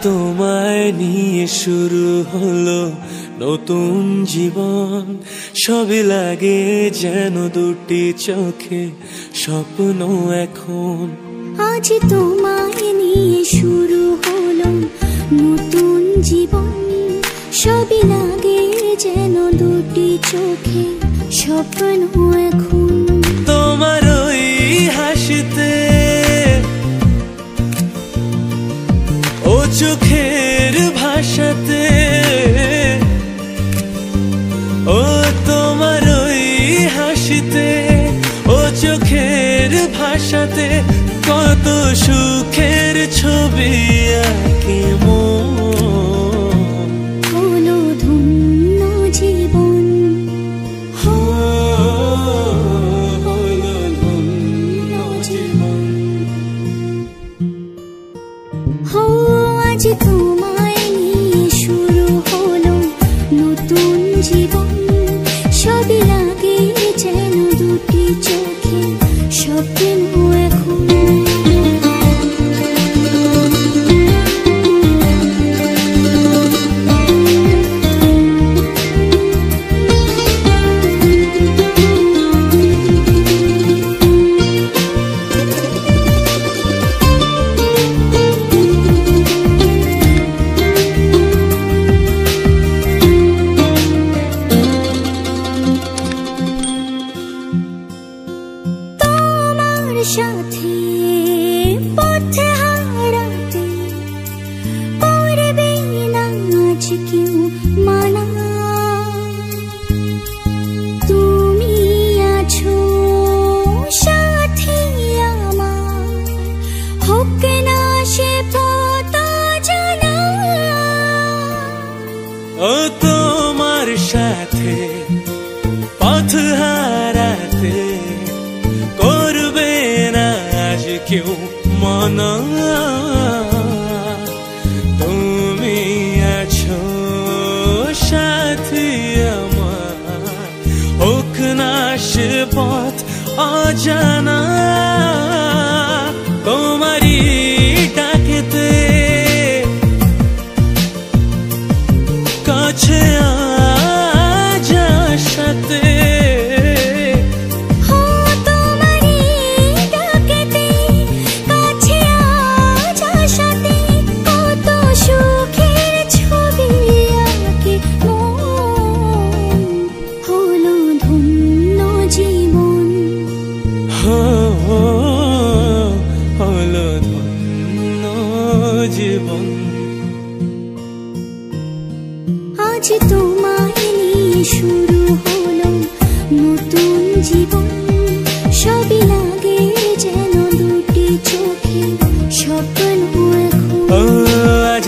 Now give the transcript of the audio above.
তোমায় নিয়ে শুরু হলো নতুন জীবন। সবই লাগে যেন দুটি চোখে স্বপ্ন এখন। আজ তোমায় নিয়ে শুরু হলো নতুন জীবন। সবই লাগে যেন দুটি চোখে স্বপ্ন এখন। তোমার ওই হাসিতে ও চোখের ভাষাতে, ও তোমার ওই হাসিতে ও চোখের ভাষাতে কত সুখের ছবি আঁকে মন। হলো ধন্য জীবন, হলো ধন্য জীবন। হো আজ তোমায় নিয়ে শুরু হলো নতুন জীবন। সবই লাগে যেন দুটি চোখে স্বপ্ন এখন। সাথে পথে হারাতে পারবে না আজ কেউ মানা। তুমি আছো সাথী আমার, হোক না সে পথ জানা। ও তোমার সাথে পথ হারাতে করবে না আজ কেউ মনা। তুমি আছো সাথী আমার, হোক না সে পথ অজানা। তোমারই ডাকেতে কাছে আজ সাথে, হলো ধন্য জীবন। আজ তোমায় নিয়ে শুরু হলো নতুন জীবন। সবই লাগে যেন দুটি চোখে স্বপ্ন এখন। আজ